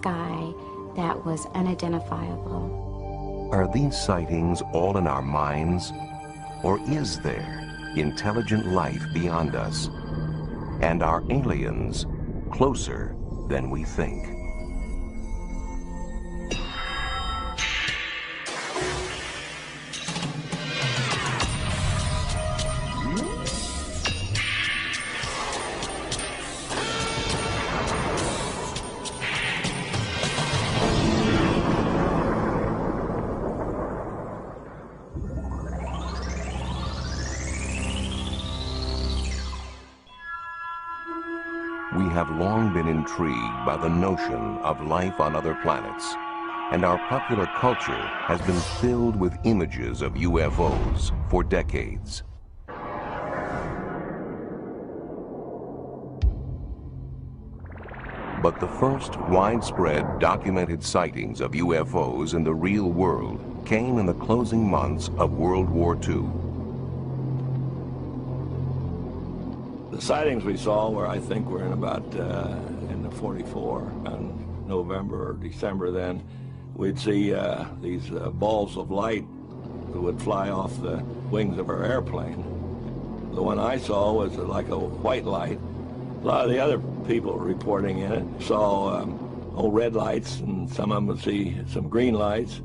sky that was unidentifiable. Are these sightings all in our minds? Or is there intelligent life beyond us? And are aliens closer than we think? We have long been intrigued by the notion of life on other planets, and our popular culture has been filled with images of UFOs for decades. But the first widespread documented sightings of UFOs in the real world came in the closing months of World War II. The sightings we saw were, I think, were in about in the 44, in November or December then. We'd see these balls of light that would fly off the wings of our airplane. The one I saw was like a white light. A lot of the other people reporting in it saw red lights, and some of them would see some green lights,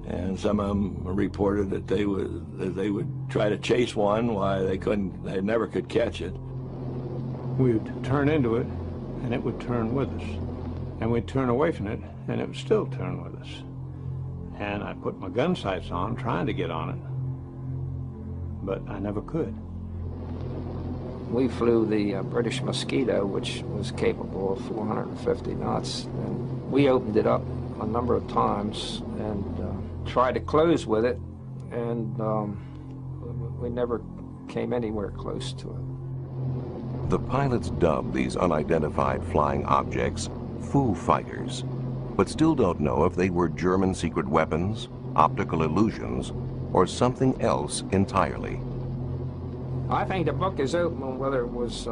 and some of them reported that they would try to chase one while they never could catch it. We would turn into it, and it would turn with us. And we'd turn away from it, and it would still turn with us. And I put my gun sights on, trying to get on it, but I never could. We flew the British Mosquito, which was capable of 450 knots. And we opened it up a number of times and tried to close with it, and we never came anywhere close to it. The pilots dubbed these unidentified flying objects Foo Fighters, but still don't know if they were German secret weapons, optical illusions, or something else entirely. I think the book is open on whether it was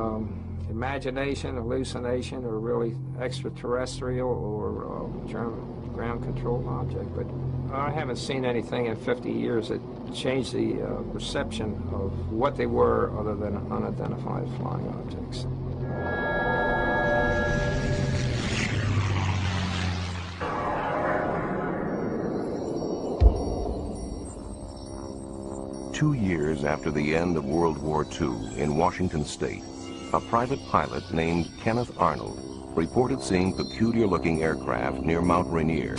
imagination, hallucination, or really extraterrestrial or German ground-controlled object, but I haven't seen anything in 50 years that changed the perception of what they were other than unidentified flying objects. Two years after the end of World War II in Washington State, a private pilot named Kenneth Arnold reported seeing peculiar-looking aircraft near Mount Rainier.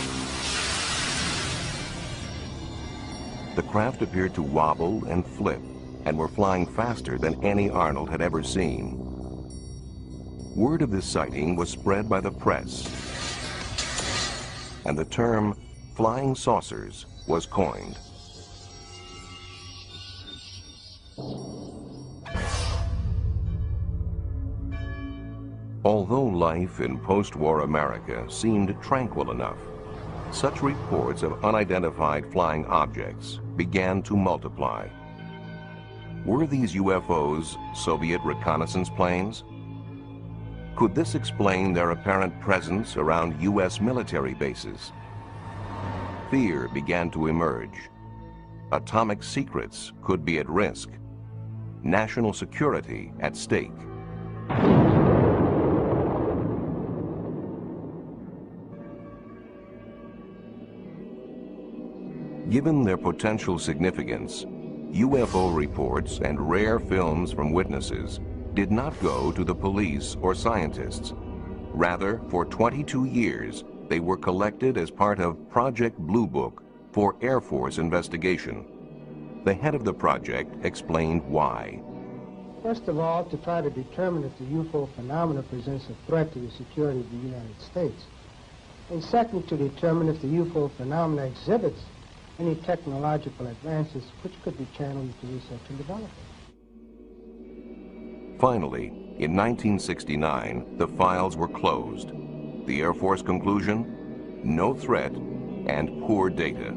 The craft appeared to wobble and flip and were flying faster than any Arnold had ever seen. Word of this sighting was spread by the press, and the term flying saucers was coined. Although life in post-war America seemed tranquil enough, such reports of unidentified flying objects began to multiply. Were these UFOs Soviet reconnaissance planes? Could this explain their apparent presence around U.S. military bases? Fear began to emerge. Atomic secrets could be at risk. National security at stake. Given their potential significance, UFO reports and rare films from witnesses did not go to the police or scientists. Rather, for 22 years, they were collected as part of Project Blue Book for Air Force investigation. The head of the project explained why. First of all, to try to determine if the UFO phenomena presents a threat to the security of the United States. And second, to determine if the UFO phenomena exhibits any technological advances which could be channeled into research and development. Finally, in 1969, the files were closed. The Air Force conclusion? No threat and poor data.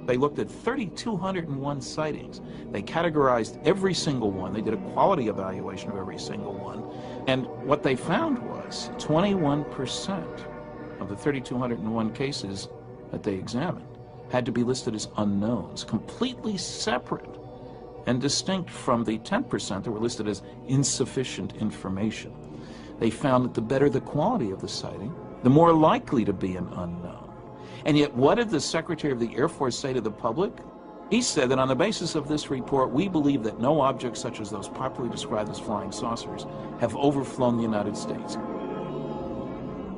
They looked at 3,201 sightings. They categorized every single one. They did a quality evaluation of every single one. And what they found was 21% of the 3,201 cases that they examined had to be listed as unknowns, completely separate and distinct from the 10% that were listed as insufficient information. They found that the better the quality of the sighting, the more likely to be an unknown. And yet, what did the Secretary of the Air Force say to the public? He said that on the basis of this report, we believe that no objects such as those popularly described as flying saucers have overflown the United States.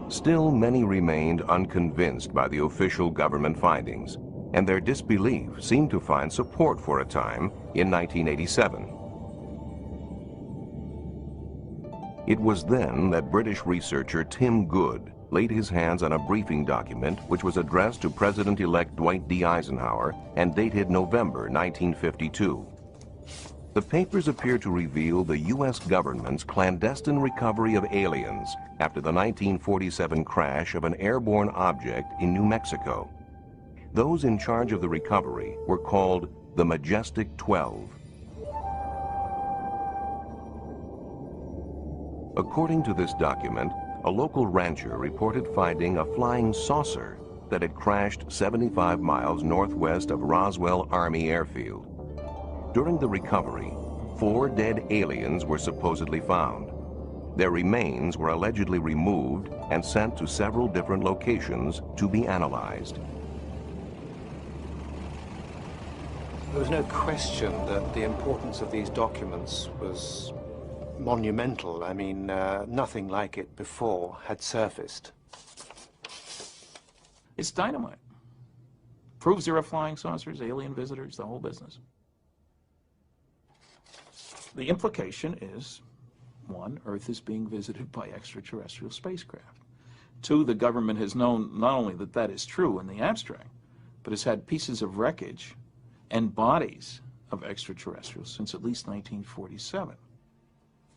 Still, many remained unconvinced by the official government findings, and their disbelief seemed to find support for a time in 1987. It was then that British researcher Tim Good laid his hands on a briefing document which was addressed to President-elect Dwight D. Eisenhower and dated November 1952. The papers appear to reveal the U.S. government's clandestine recovery of aliens after the 1947 crash of an airborne object in New Mexico. Those in charge of the recovery were called the Majestic 12. According to this document, a local rancher reported finding a flying saucer that had crashed 75 miles northwest of Roswell Army Airfield. During the recovery, 4 dead aliens were supposedly found. Their remains were allegedly removed and sent to several different locations to be analyzed. There was no question that the importance of these documents was monumental. I mean, nothing like it before had surfaced. It's dynamite. Proves there are flying saucers, alien visitors, the whole business. The implication is, 1, Earth is being visited by extraterrestrial spacecraft. 2, the government has known not only that that is true in the abstract, but has had pieces of wreckage and bodies of extraterrestrials since at least 1947.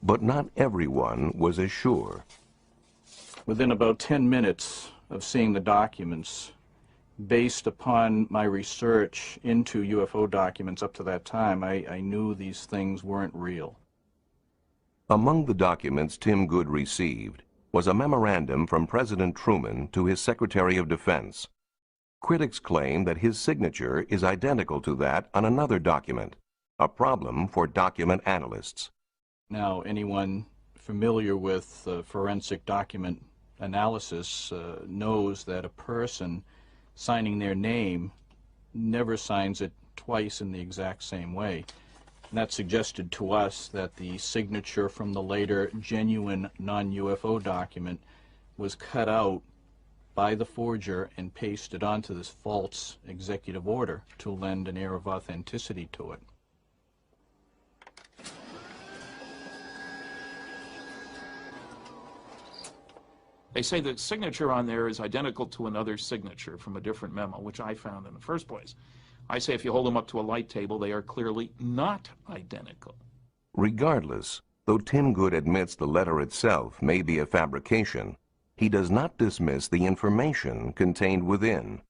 But not everyone was as sure. Within about 10 minutes of seeing the documents, based upon my research into UFO documents up to that time, I knew these things weren't real. Among the documents Tim Good received was a memorandum from President Truman to his Secretary of Defense. Critics claim that his signature is identical to that on another document, a problem for document analysts. Now, anyone familiar with forensic document analysis knows that a person signing their name never signs it twice in the exact same way. And that suggested to us that the signature from the later genuine non-UFO document was cut out by the forger and pasted onto this false executive order to lend an air of authenticity to it. They say the signature on there is identical to another signature from a different memo, which I found in the first place. I say if you hold them up to a light table, they are clearly not identical. Regardless, though Tim Good admits the letter itself may be a fabrication, he does not dismiss the information contained within.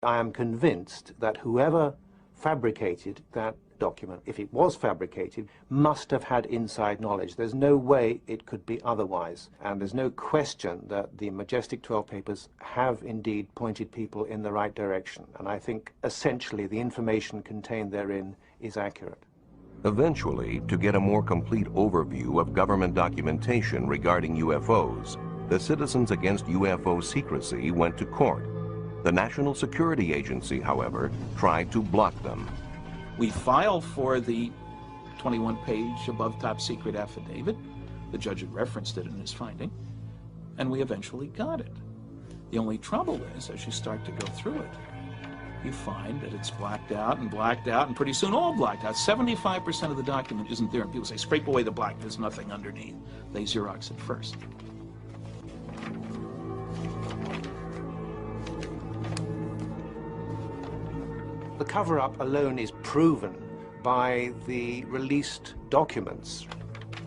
I am convinced that whoever fabricated that document, if it was fabricated, must have had inside knowledge. There's no way it could be otherwise. And there's no question that the Majestic 12 papers have indeed pointed people in the right direction. And I think essentially the information contained therein is accurate. Eventually, to get a more complete overview of government documentation regarding UFOs, the Citizens Against UFO Secrecy went to court. The National Security Agency, however, tried to block them. We filed for the 21-page above top secret affidavit. The judge had referenced it in his finding, and we eventually got it. The only trouble is, as you start to go through it, you find that it's blacked out, and pretty soon all blacked out. 75% of the document isn't there, and people say, scrape away the black, there's nothing underneath. They Xerox it first. The cover-up alone is proven by the released documents.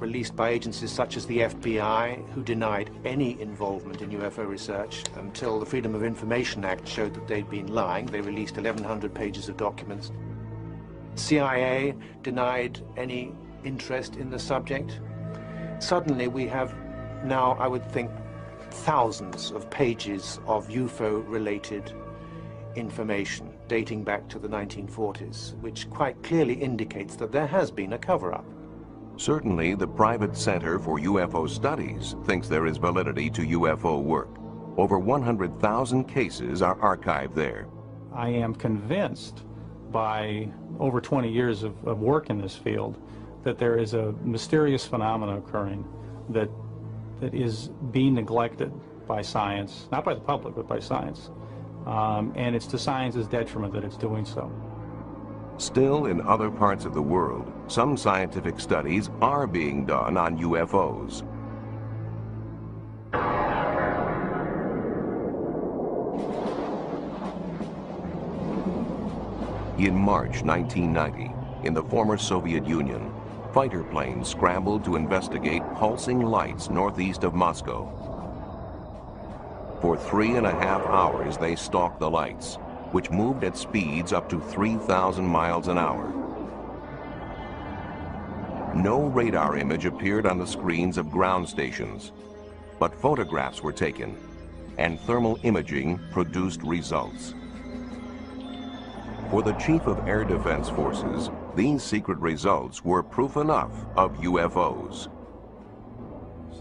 released by agencies such as the FBI, who denied any involvement in UFO research until the Freedom of Information Act showed that they'd been lying. They released 1,100 pages of documents. CIA denied any interest in the subject. Suddenly we have now, I would think, thousands of pages of UFO-related information dating back to the 1940s, which quite clearly indicates that there has been a cover-up. Certainly, the private Center for UFO Studies thinks there is validity to UFO work. Over 100,000 cases are archived there. I am convinced by over 20 years of work in this field that there is a mysterious phenomenon occurring that is being neglected by science, not by the public, but by science. And it's to science's detriment that it's doing so. Still, in other parts of the world, some scientific studies are being done on UFOs. In March 1990, in the former Soviet Union, fighter planes scrambled to investigate pulsing lights northeast of Moscow. For 3.5 hours, they stalked the lights, which moved at speeds up to 3,000 miles an hour. No radar image appeared on the screens of ground stations, but photographs were taken, and thermal imaging produced results. For the Chief of Air Defense Forces, these secret results were proof enough of UFOs.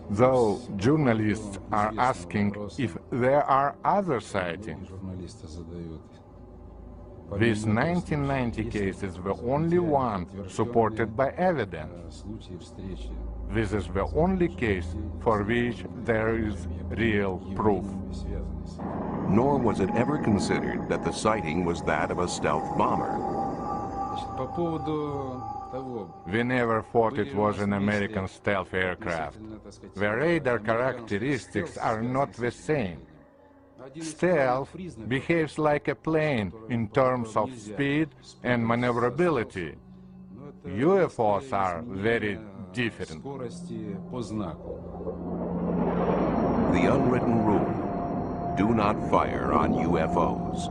Though journalists are asking if there are other sightings, these 1990 cases were only one supported by evidence. This is the only case for which there is real proof. Nor was it ever considered that the sighting was that of a stealth bomber. We never thought it was an American stealth aircraft. The radar characteristics are not the same. Stealth behaves like a plane in terms of speed and maneuverability. UFOs are very different. The unwritten rule: do not fire on UFOs.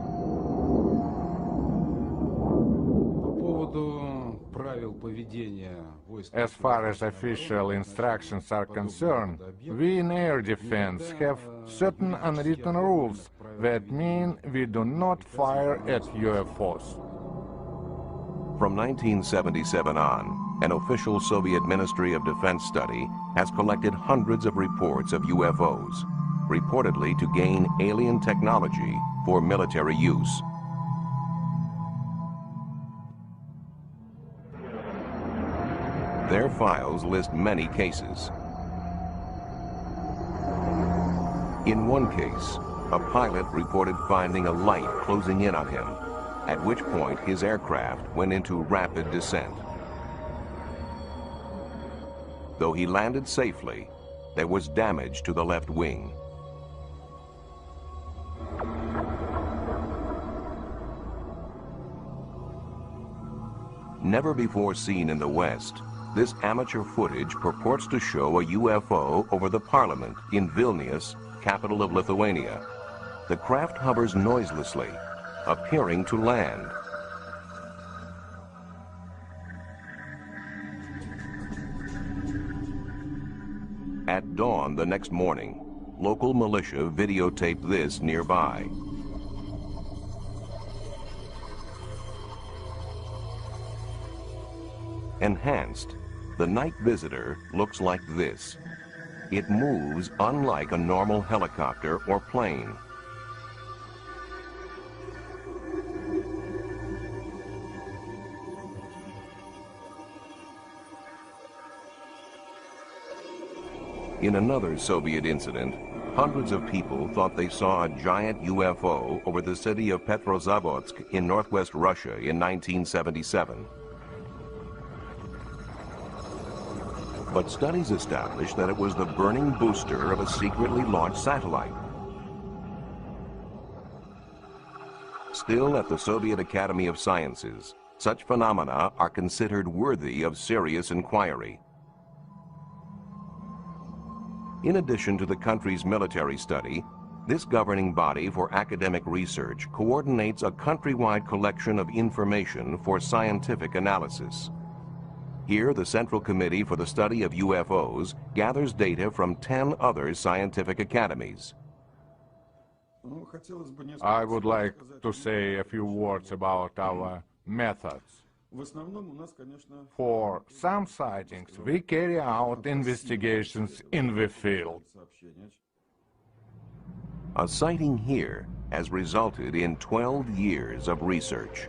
As far as official instructions are concerned, we in air defense have certain unwritten rules that mean we do not fire at UFOs. From 1977 on, an official Soviet Ministry of Defense study has collected hundreds of reports of UFOs, reportedly to gain alien technology for military use. Their files list many cases. In one case, a pilot reported finding a light closing in on him, at which point his aircraft went into rapid descent. Though he landed safely, there was damage to the left wing. Never before seen in the West, this amateur footage purports to show a UFO over the parliament in Vilnius, capital of Lithuania. The craft hovers noiselessly, appearing to land. At dawn the next morning, local militia videotaped this nearby. Enhanced, the night visitor looks like this. It moves unlike a normal helicopter or plane. In another Soviet incident, hundreds of people thought they saw a giant UFO over the city of Petrozavodsk in northwest Russia in 1977. But studies established that it was the burning booster of a secretly launched satellite. Still, at the Soviet Academy of Sciences, such phenomena are considered worthy of serious inquiry. In addition to the country's military study, this governing body for academic research coordinates a countrywide collection of information for scientific analysis. Here, the Central Committee for the Study of UFOs gathers data from 10 other scientific academies. I would like to say a few words about our methods. For some sightings, we carry out investigations in the field. A sighting here has resulted in 12 years of research.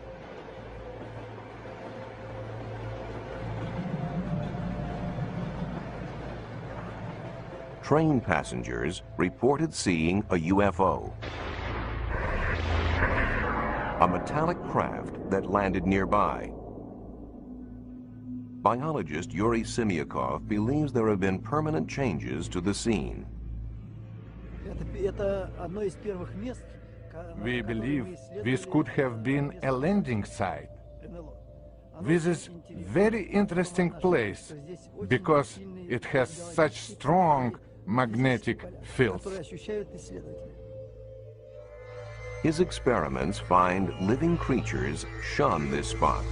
Train passengers reported seeing a UFO, a metallic craft that landed nearby. Biologist Yuri Simyakov believes there have been permanent changes to the scene. We believe this could have been a landing site. This is a very interesting place because it has such strong magnetic fields. His experiments find living creatures shun this spot.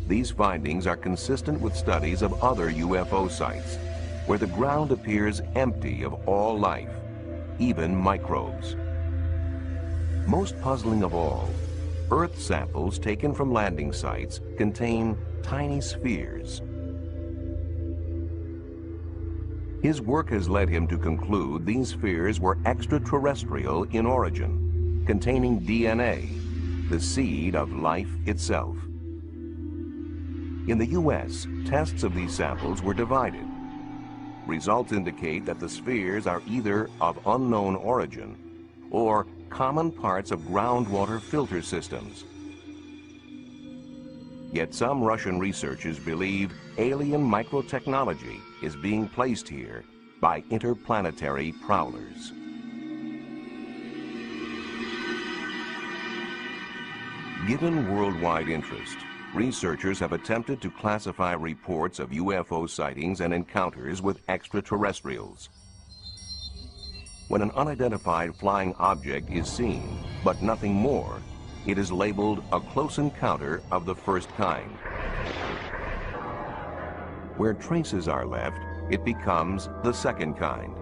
These findings are consistent with studies of other UFO sites, where the ground appears empty of all life, even microbes. Most puzzling of all, Earth samples taken from landing sites contain tiny spheres. His work has led him to conclude these spheres were extraterrestrial in origin, containing DNA, the seed of life itself. In the U.S., tests of these samples were divided. Results indicate that the spheres are either of unknown origin or common parts of groundwater filter systems. Yet some Russian researchers believe alien microtechnology is being placed here by interplanetary prowlers. Given worldwide interest, researchers have attempted to classify reports of UFO sightings and encounters with extraterrestrials. When an unidentified flying object is seen, but nothing more, it is labeled a close encounter of the first kind. Where traces are left, it becomes the second kind.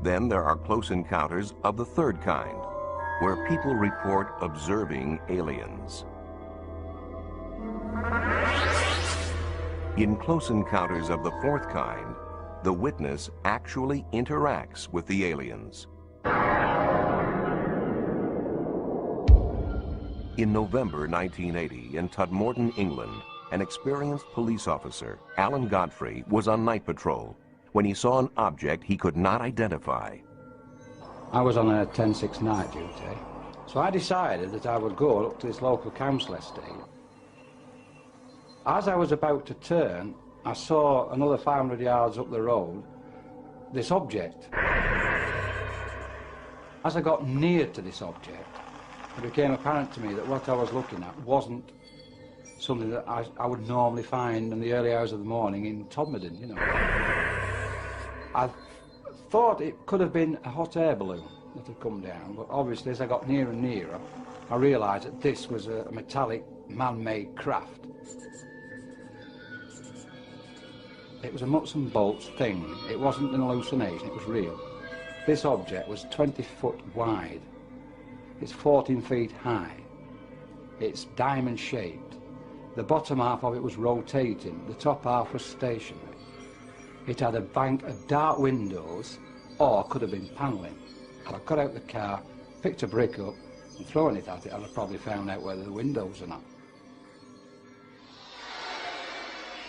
Then there are close encounters of the third kind, where people report observing aliens. In close encounters of the fourth kind, the witness actually interacts with the aliens. In November 1980, in Tudmorton, England, an experienced police officer, Alan Godfrey, was on night patrol when he saw an object he could not identify. I was on a 10-6 night duty, so I decided that I would go up to this local council estate. As I was about to turn, I saw another 500 yards up the road this object. As I got near to this object, it became apparent to me that what I was looking at wasn't something that I would normally find in the early hours of the morning in Todmorden, you know. I thought it could have been a hot air balloon that had come down, but obviously as I got nearer and nearer, I realised that this was a metallic, man-made craft. It was a nuts and bolts thing. It wasn't an hallucination, it was real. This object was 20 foot wide. It's 14 feet high. It's diamond shaped. The bottom half of it was rotating, the top half was stationary. It had a bank of dark windows, or could have been panelling. If I got out the car, picked a brick up and thrown it at it, I'd have probably found out whether the windows or not.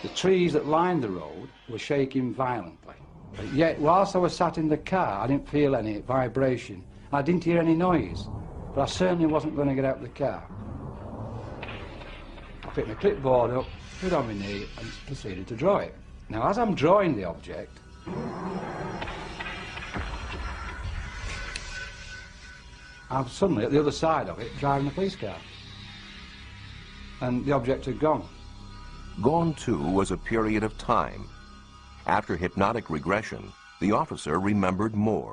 The trees that lined the road were shaking violently. But yet, whilst I was sat in the car, I didn't feel any vibration. I didn't hear any noise, but I certainly wasn't going to get out of the car. I picked my clipboard up, put it on my knee, and proceeded to draw it. Now, as I'm drawing the object, I'm suddenly at the other side of it, driving a police car. And the object had gone. Gone too was a period of time. After hypnotic regression, the officer remembered more.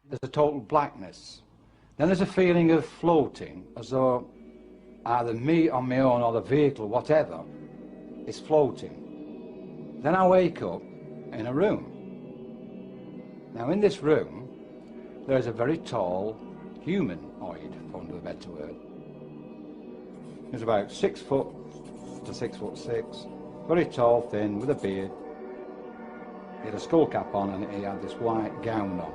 There's a total blackness. Then there's a feeling of floating, as though either me on my own or the vehicle, whatever, is floating. Then I wake up in a room. Now in this room, there is a very tall humanoid, for want of a better word. He's about 6 foot to 6'6", very tall, thin, with a beard. He had a skull cap on and he had this white gown on.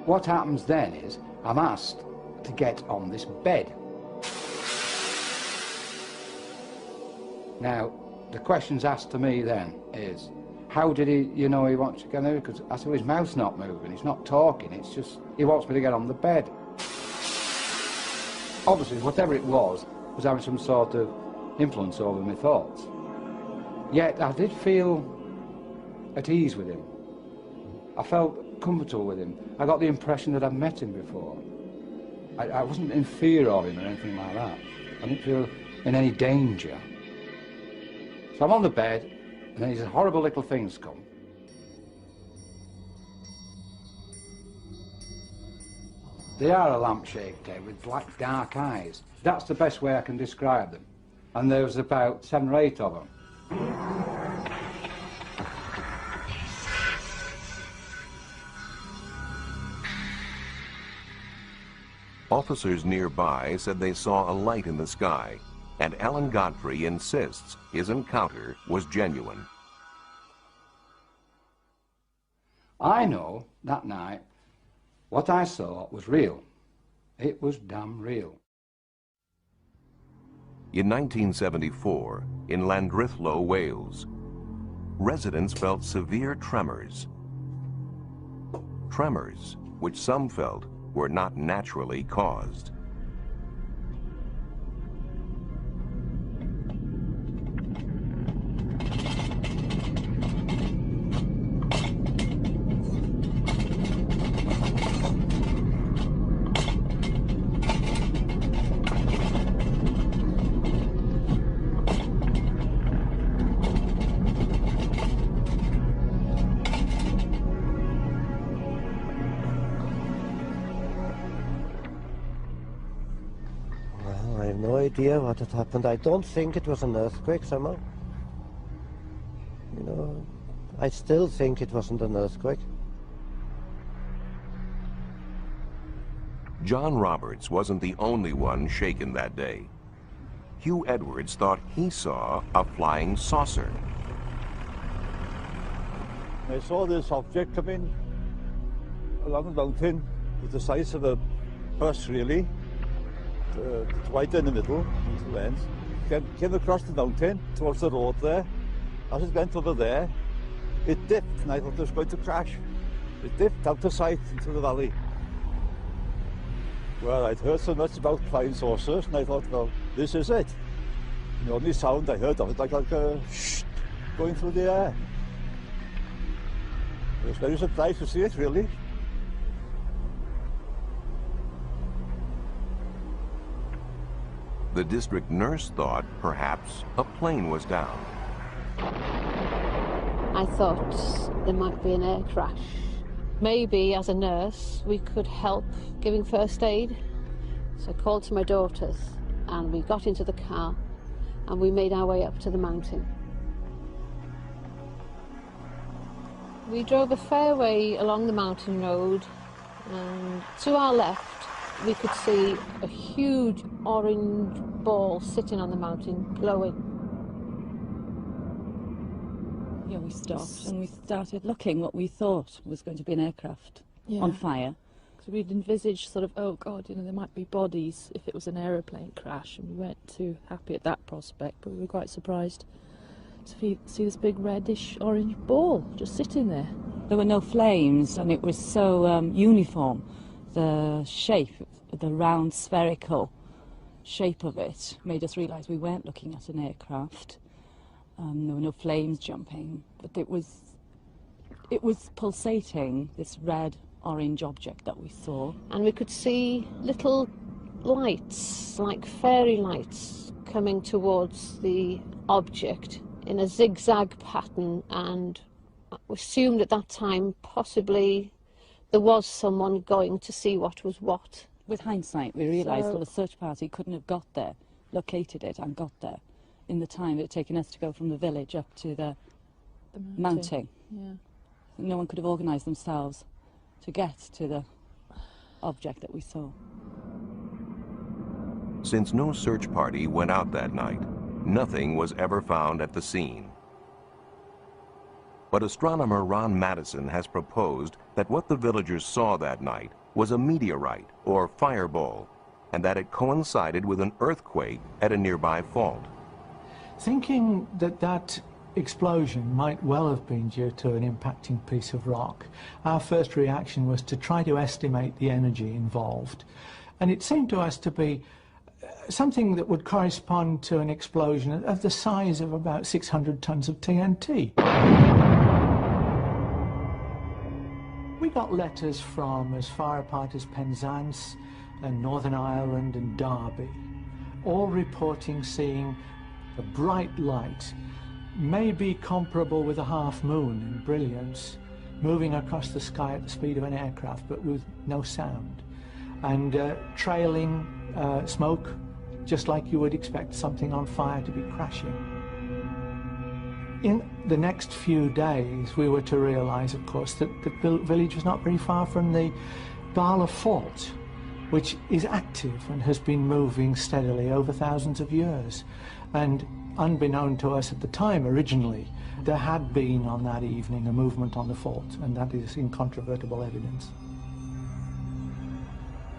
What happens then is, I'm asked to get on this bed. Now, the questions asked to me then is, how did he, you know, he wants to get there? Because I said, his mouth's not moving, he's not talking, it's just, he wants me to get on the bed. Obviously, whatever it was having some sort of influence over my thoughts. Yet, I did feel at ease with him. I felt comfortable with him. I got the impression that I'd met him before. I wasn't in fear of him or anything like that. I didn't feel in any danger. So I'm on the bed, and then these horrible little things come. They are a lamp-shaped head with black, dark eyes. That's the best way I can describe them. And there was about 7 or 8 of them. Officers nearby said they saw a light in the sky, and Alan Godfrey insists his encounter was genuine. I know that night what I saw was real. It was damn real. In 1974, in Llandrithlo, Wales, residents felt severe tremors. Tremors, which some felt were not naturally caused. No idea what had happened. I don't think it was an earthquake somehow. You know, I still think it wasn't an earthquake. John Roberts wasn't the only one shaken that day. Hugh Edwards thought he saw a flying saucer. I saw this object come in along the mountain with the size of a bus, really. It's right in the middle, two ends. Came across the mountain towards the road there. As it went over there, it dipped, and I thought it was going to crash. It dipped out of sight into the valley. Well, I'd heard so much about flying saucers, and I thought, well, this is it. And the only sound I heard of it like a shh going through the air. I was very surprised to see it, really. The district nurse thought perhaps a plane was down. I thought there might be an air crash. Maybe as a nurse we could help giving first aid. So I called to my daughters and we got into the car and we made our way up to the mountain. We drove a fair way along the mountain road, and to our left we could see a huge orange ball sitting on the mountain, glowing. Yeah, we stopped and we started looking what we thought was going to be an aircraft on fire. Because we'd envisaged sort of, oh God, you know, there might be bodies if it was an aeroplane crash, and we weren't too happy at that prospect, but we were quite surprised to see this big reddish orange ball just sitting there. There were no flames and it was so uniform. The shape, the round spherical shape of it made us realise we weren't looking at an aircraft. There were no flames jumping, but it was pulsating, this red orange object that we saw. And we could see little lights, like fairy lights, coming towards the object. in a zigzag pattern, and we assumed at that time possibly there was someone going to see what was what. With hindsight, we realised that a search party couldn't have got there, located it and got there in the time it had taken us to go from the village up to the mounting. Yeah. No one could have organised themselves to get to the object that we saw. Since no search party went out that night, nothing was ever found at the scene. But astronomer Ron Madison has proposed that what the villagers saw that night was a meteorite or fireball, and that it coincided with an earthquake at a nearby fault. Thinking that that explosion might well have been due to an impacting piece of rock, our first reaction was to try to estimate the energy involved. And it seemed to us to be something that would correspond to an explosion of the size of about 600 tons of TNT. We got letters from as far apart as Penzance and Northern Ireland and Derby, all reporting seeing a bright light, maybe comparable with a half moon in brilliance, moving across the sky at the speed of an aircraft, but with no sound, and trailing smoke, just like you would expect something on fire to be crashing. In the next few days, we were to realize, of course, that the village was not very far from the Bala Fault, which is active and has been moving steadily over thousands of years. And unbeknown to us at the time, originally, there had been on that evening a movement on the fault, and that is incontrovertible evidence.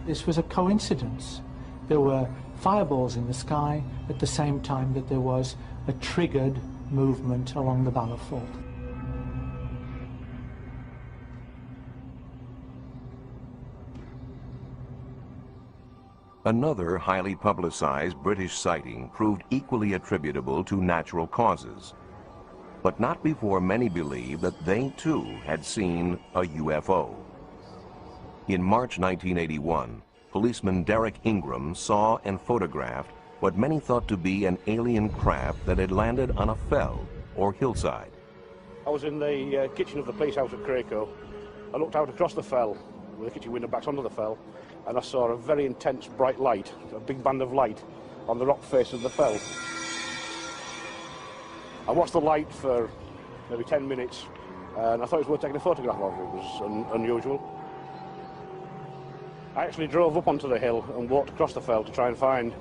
This was a coincidence. There were fireballs in the sky at the same time that there was a triggered movement along the Bala Fault. Another highly publicized British sighting proved equally attributable to natural causes, but not before many believed that they too had seen a UFO. In March 1981, policeman Derek Ingram saw and photographed what many thought to be an alien craft that had landed on a fell or hillside. I was in the kitchen of the police house at Cracoe. I looked out across the fell, with the kitchen window back onto the fell, and I saw a very intense bright light, a big band of light, on the rock face of the fell. I watched the light for maybe 10 minutes, and I thought it was worth taking a photograph of. It was unusual. I actually drove up onto the hill and walked across the fell to try and find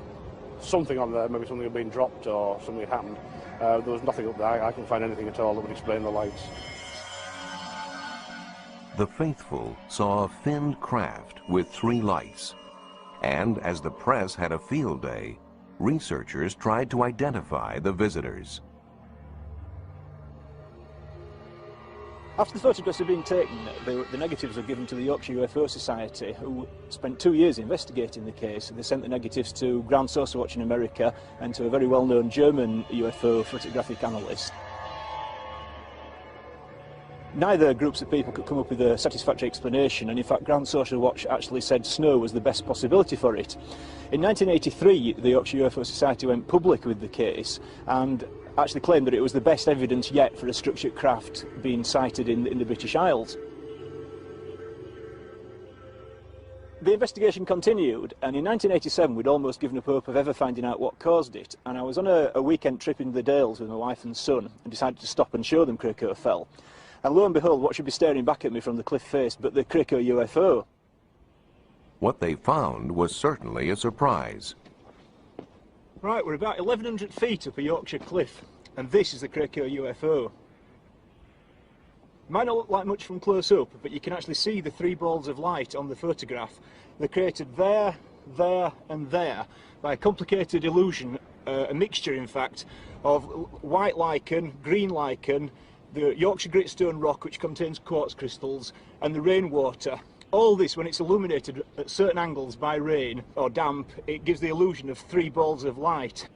something on there, maybe something had been dropped or something had happened. There was nothing up there. I couldn't find anything at all that would explain the lights. The faithful saw a finned craft with 3 lights, and as the press had a field day, researchers tried to identify the visitors. After the photographs had been taken, the negatives were given to the Yorkshire UFO Society, who spent 2 years investigating the case. They sent the negatives to Ground Source Watch in America and to a very well-known German UFO photographic analyst. Neither groups of people could come up with a satisfactory explanation, and in fact Ground Social Watch actually said snow was the best possibility for it. In 1983, the Yorkshire UFO Society went public with the case and actually claimed that it was the best evidence yet for a structured craft being sighted in the British Isles. The investigation continued, and in 1987 we'd almost given up hope of ever finding out what caused it, and I was on a weekend trip into the Dales with my wife and son and decided to stop and show them Cracoe Fell. And lo and behold, what should be staring back at me from the cliff face but the Cracoe UFO. What they found was certainly a surprise. Right, we're about 1,100 feet up a Yorkshire cliff, and this is the Cracoe UFO. It might not look like much from close up, but you can actually see the 3 balls of light on the photograph. They're created there, there and there by a complicated illusion, a mixture in fact, of white lichen, green lichen, the Yorkshire Gritstone rock, which contains quartz crystals, and the rainwater. All this, when it's illuminated at certain angles by rain or damp, it gives the illusion of 3 balls of light.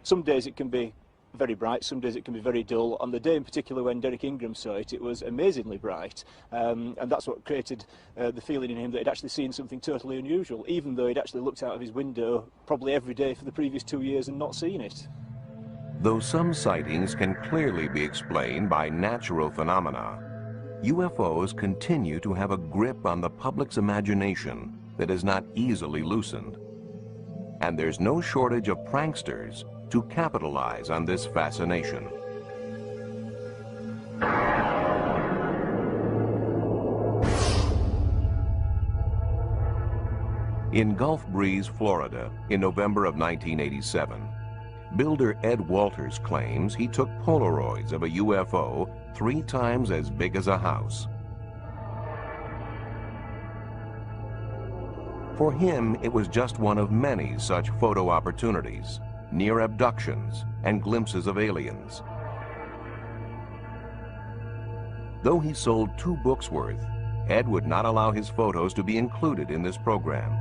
Some days it can be very bright, some days it can be very dull. On the day in particular when Derek Ingram saw it, it was amazingly bright, and that's what created the feeling in him that he'd actually seen something totally unusual, even though he'd actually looked out of his window probably every day for the previous 2 years and not seen it. Though some sightings can clearly be explained by natural phenomena, UFOs continue to have a grip on the public's imagination that is not easily loosened. And there's no shortage of pranksters to capitalize on this fascination. In Gulf Breeze, Florida, in November of 1987, builder Ed Walters claims he took Polaroids of a UFO 3 times as big as a house. For him, it was just one of many such photo opportunities, near abductions and glimpses of aliens. Though he sold 2 books worth, Ed would not allow his photos to be included in this program.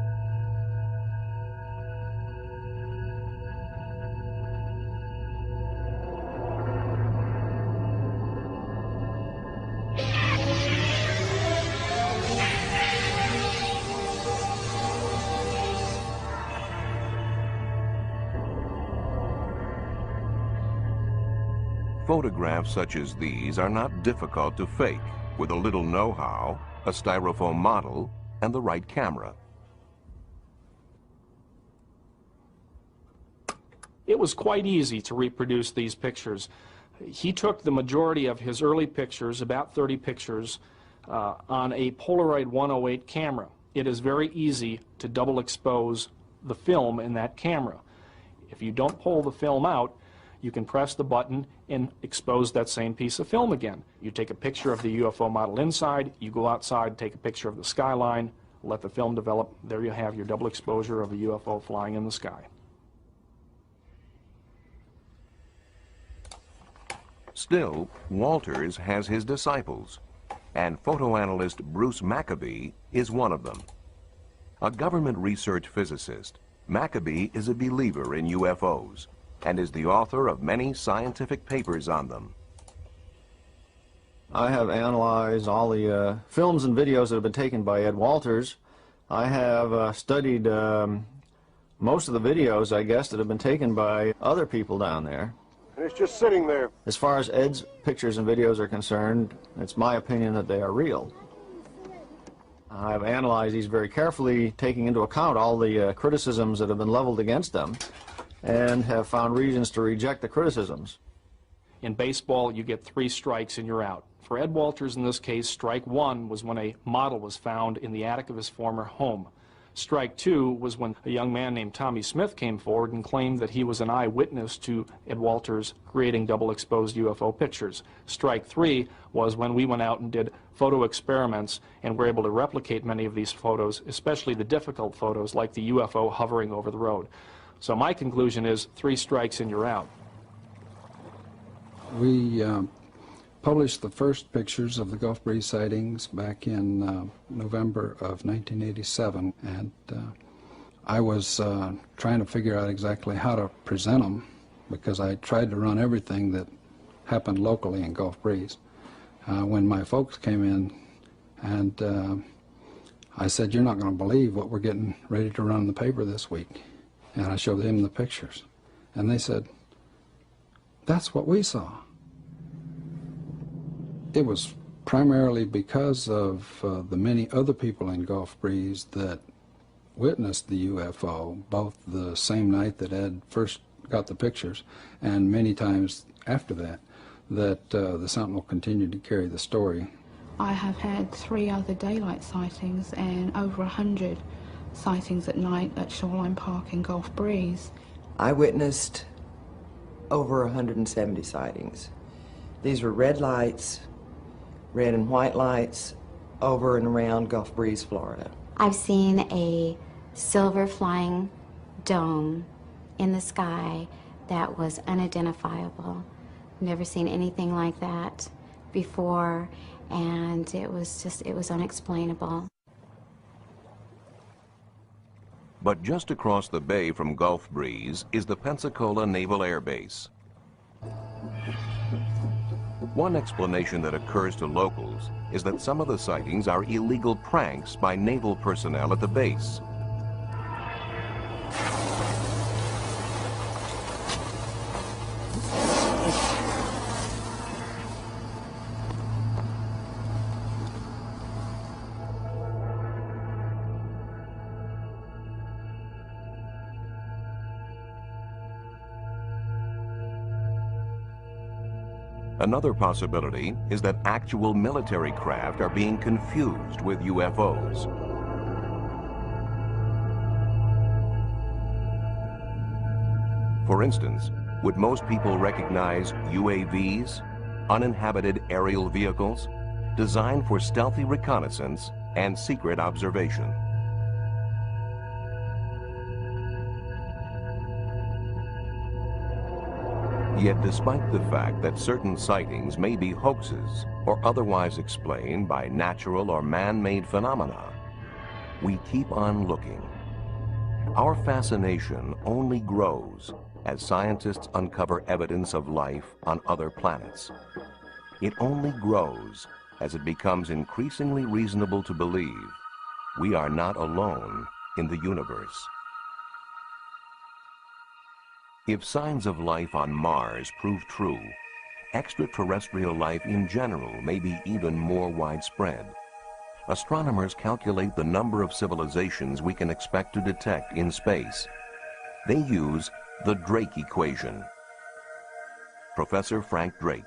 Photographs such as these are not difficult to fake with a little know-how, a styrofoam model, and the right camera. It was quite easy to reproduce these pictures. He took the majority of his early pictures, about 30 pictures, on a Polaroid 108 camera. It is very easy to double expose the film in that camera. If you don't pull the film out, you can press the button and expose that same piece of film again. You take a picture of the UFO model inside, you go outside, take a picture of the skyline, let the film develop. There you have your double exposure of a UFO flying in the sky. Still, Walters has his disciples, and photoanalyst Bruce Maccabee is one of them. A government research physicist, Maccabee is a believer in UFOs and is the author of many scientific papers on them. I have analyzed all the films and videos that have been taken by Ed Walters. I have studied most of the videos, I guess, that have been taken by other people down there. And it's just sitting there. As far as Ed's pictures and videos are concerned, it's my opinion that they are real. I've analyzed these very carefully, taking into account all the criticisms that have been leveled against them, and have found reasons to reject the criticisms. In baseball, you get 3 strikes and you're out. For Ed Walters, in this case, strike 1 was when a model was found in the attic of his former home. Strike 2 was when a young man named Tommy Smith came forward and claimed that he was an eyewitness to Ed Walters creating double-exposed UFO pictures. Strike 3 was when we went out and did photo experiments and were able to replicate many of these photos, especially the difficult photos like the UFO hovering over the road. So my conclusion is 3 strikes and you're out. We published the first pictures of the Gulf Breeze sightings back in November of 1987, and I was trying to figure out exactly how to present them, because I tried to run everything that happened locally in Gulf Breeze. When my folks came in, and I said, "You're not going to believe what we're getting ready to run in the paper this week." And I showed them the pictures, and they said, "That's what we saw." It was primarily because of the many other people in Gulf Breeze that witnessed the UFO, both the same night that Ed first got the pictures and many times after that, that the Sentinel continued to carry the story. I have had 3 other daylight sightings and over 100 sightings at night at Shoreline Park in Gulf Breeze. I witnessed over 170 sightings. These were red lights, red and white lights, over and around Gulf Breeze, Florida. I've seen a silver flying dome in the sky that was unidentifiable. Never seen anything like that before, and it was unexplainable. But just across the bay from Gulf Breeze is the Pensacola Naval Air Base. One explanation that occurs to locals is that some of the sightings are illegal pranks by naval personnel at the base. Another possibility is that actual military craft are being confused with UFOs. For instance, would most people recognize UAVs, uninhabited aerial vehicles, designed for stealthy reconnaissance and secret observation? Yet despite the fact that certain sightings may be hoaxes or otherwise explained by natural or man-made phenomena, we keep on looking. Our fascination only grows as scientists uncover evidence of life on other planets. It only grows as it becomes increasingly reasonable to believe we are not alone in the universe. If signs of life on Mars prove true, extraterrestrial life in general may be even more widespread. Astronomers calculate the number of civilizations we can expect to detect in space. They use the Drake equation. Professor Frank Drake.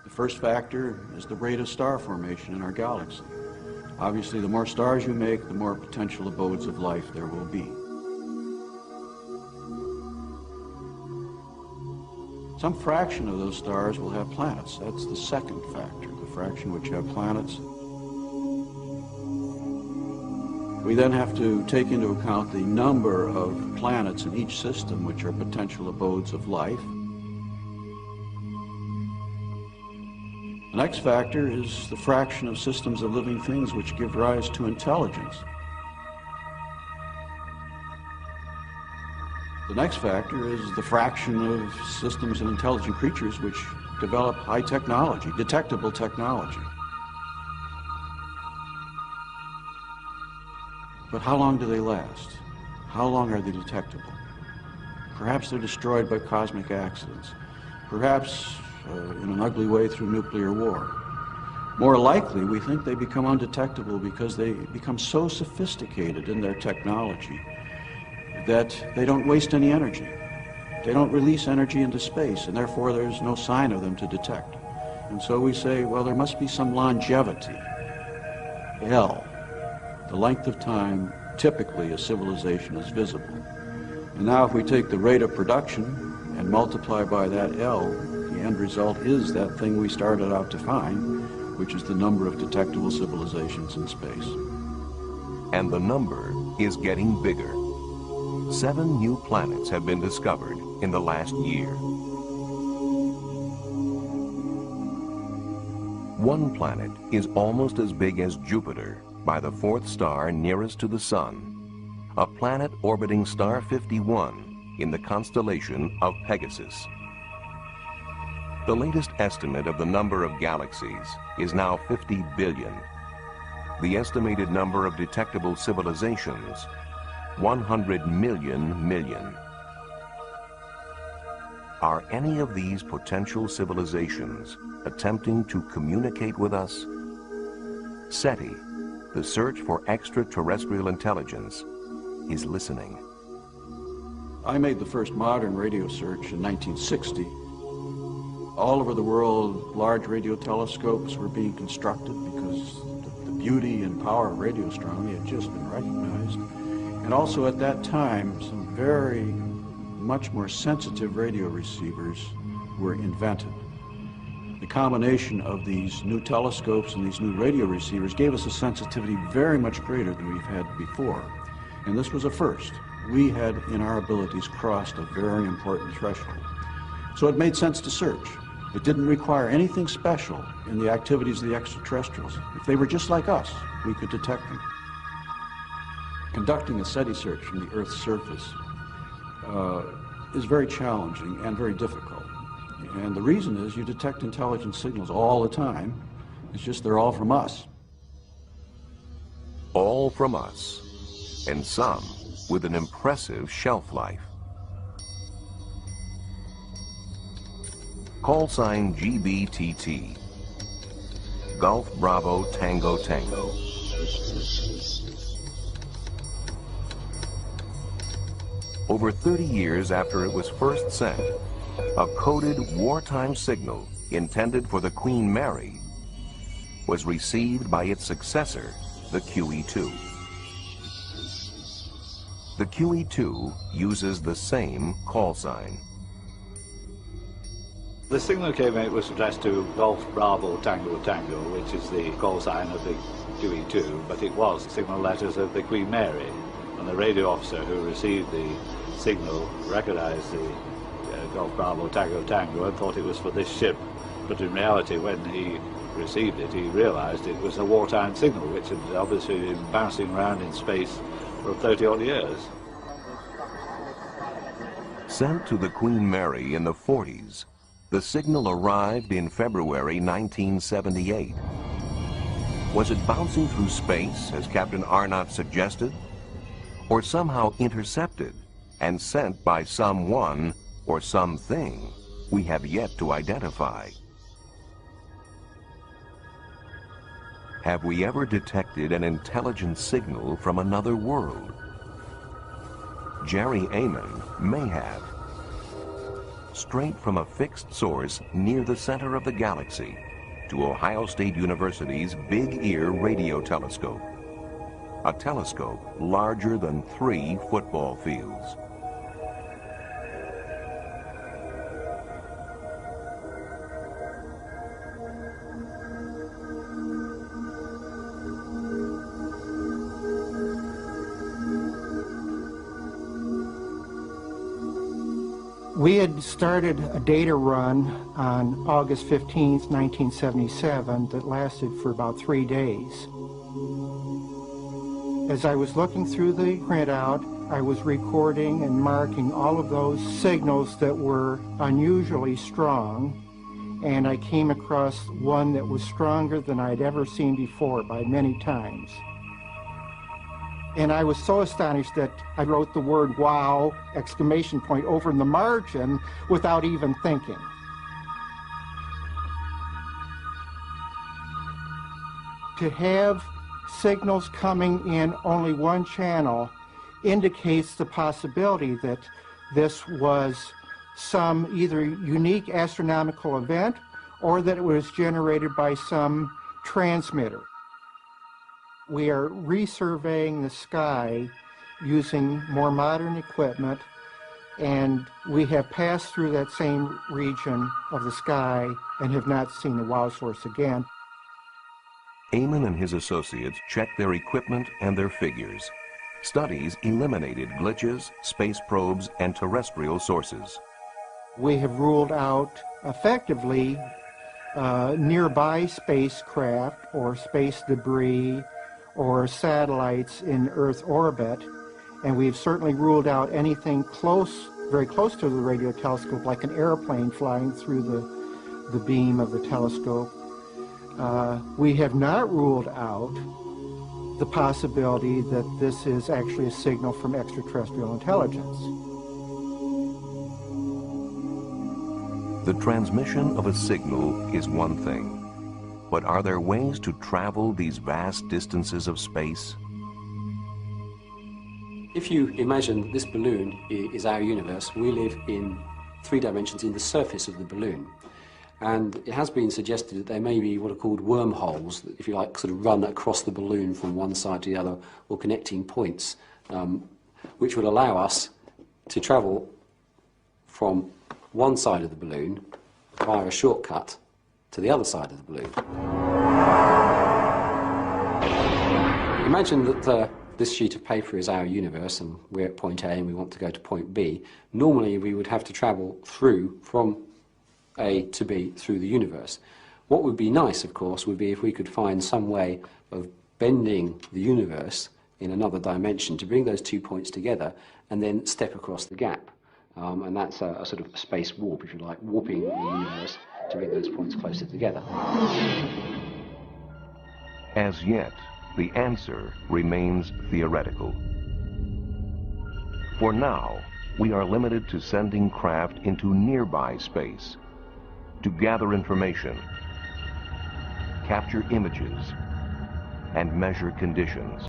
The first factor is the rate of star formation in our galaxy. Obviously, the more stars you make, the more potential abodes of life there will be. Some fraction of those stars will have planets. That's the second factor, the fraction which have planets. We then have to take into account the number of planets in each system which are potential abodes of life. The next factor is the fraction of systems of living things which give rise to intelligence. The next factor is the fraction of systems and intelligent creatures which develop high technology, detectable technology. But how long do they last? How long are they detectable? Perhaps they're destroyed by cosmic accidents. Perhaps in an ugly way through nuclear war. More likely, we think they become undetectable because they become so sophisticated in their technology that they don't waste any energy. They don't release energy into space, and therefore there's no sign of them to detect. And so we say, well, there must be some longevity. L, the length of time typically a civilization is visible. And now if we take the rate of production and multiply by that L, the end result is that thing we started out to find, which is the number of detectable civilizations in space. And the number is getting bigger. 7 new planets have been discovered in the last year. One planet is almost as big as Jupiter by the 4th star nearest to the Sun, a planet orbiting star 51 in the constellation of Pegasus. The latest estimate of the number of galaxies is now 50 billion. The estimated number of detectable civilizations, 100 million. Are any of these potential civilizations attempting to communicate with us? SETI, the search for extraterrestrial intelligence, is listening. I made the first modern radio search in 1960. All over the world, large radio telescopes were being constructed because the beauty and power of radio astronomy had just been recognized. And also at that time, some very much more sensitive radio receivers were invented. The combination of these new telescopes and these new radio receivers gave us a sensitivity very much greater than we've had before. And this was a first. We had, in our abilities, crossed a very important threshold. So it made sense to search. It didn't require anything special in the activities of the extraterrestrials. If they were just like us, we could detect them. Conducting a SETI search from the Earth's surface is very challenging and very difficult. And the reason is you detect intelligent signals all the time. It's just they're all from us. All from us, and some with an impressive shelf life. Call sign GBTT, Golf Bravo Tango Tango. Over 30 years after it was first sent, a coded wartime signal intended for the Queen Mary, was received by its successor, the QE2. The QE2 uses the same call sign. The signal that came out was addressed to Golf Bravo Tango Tango, which is the call sign of the QE2, but it was signal letters of the Queen Mary. And the radio officer who received the signal recognized the Golf Bravo Tango Tango and thought it was for this ship. But in reality, when he received it, he realized it was a wartime signal, which had obviously been bouncing around in space for 30-odd years. Sent to the Queen Mary in the 40s, the signal arrived in February 1978. Was it bouncing through space, as Captain Arnott suggested? Or somehow intercepted and sent by someone or something we have yet to identify? Have we ever detected an intelligent signal from another world? Jerry Amon may have. Straight from a fixed source near the center of the galaxy to Ohio State University's Big Ear Radio Telescope. A telescope larger than 3 football fields. We had started a data run on August 15th, 1977 that lasted for about 3 days. As I was looking through the printout, I was recording and marking all of those signals that were unusually strong, and I came across one that was stronger than I'd ever seen before by many times. And I was so astonished that I wrote the word "wow!" exclamation point over in the margin without even thinking. To have signals coming in only one channel indicates the possibility that this was some either unique astronomical event or that it was generated by some transmitter. We are resurveying the sky using more modern equipment, and we have passed through that same region of the sky and have not seen the WOW source again. Amon and his associates checked their equipment and their figures. Studies eliminated glitches, space probes, and terrestrial sources. We have ruled out effectively nearby spacecraft or space debris or satellites in Earth orbit, and we've certainly ruled out anything close, very close to the radio telescope, like an airplane flying through the beam of the telescope. We have not ruled out the possibility that this is actually a signal from extraterrestrial intelligence. The transmission of a signal is one thing. But are there ways to travel these vast distances of space? If you imagine this balloon is our universe, we live in 3 dimensions in the surface of the balloon. And it has been suggested that there may be what are called wormholes, that, if you like, sort of run across the balloon from one side to the other, or connecting points, which would allow us to travel from one side of the balloon via a shortcut to the other side of the balloon. Imagine that this sheet of paper is our universe and we're at point A and we want to go to point B. Normally we would have to travel through from A to B through the universe. What would be nice, of course, would be if we could find some way of bending the universe in another dimension to bring those 2 points together and then step across the gap. And that's a sort of space warp, if you like, warping the universe to bring those points closer together. As yet, the answer remains theoretical. For now, we are limited to sending craft into nearby space to gather information, capture images, and measure conditions.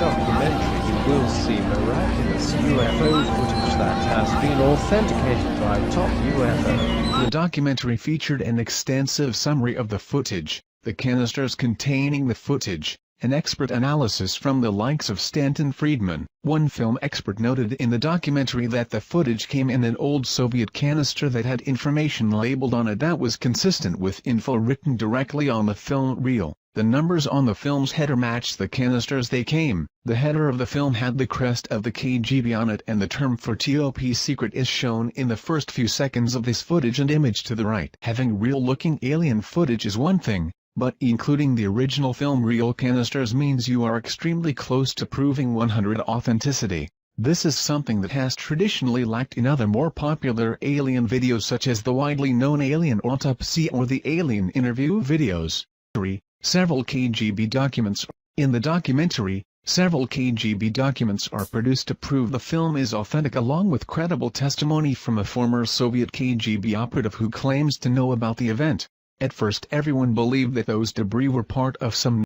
documentary, you will see miraculous UFO footage that has been authenticated by top UFO. The documentary featured an extensive summary of the footage, the canisters containing the footage, an expert analysis from the likes of Stanton Friedman. One film expert noted in the documentary that the footage came in an old Soviet canister that had information labeled on it that was consistent with info written directly on the film reel. The numbers on the film's header matched the canisters they came. The header of the film had the crest of the KGB on it, and the term for top secret is shown in the first few seconds of this footage and image to the right. Having real-looking alien footage is one thing, but including the original film reel canisters means you are extremely close to proving 100% authenticity. This is something that has traditionally lacked in other more popular alien videos such as the widely known Alien Autopsy or the Alien Interview videos. Several KGB documents. In the documentary, several KGB documents are produced to prove the film is authentic, along with credible testimony from a former Soviet KGB operative who claims to know about the event. At first everyone believed that those debris were part of some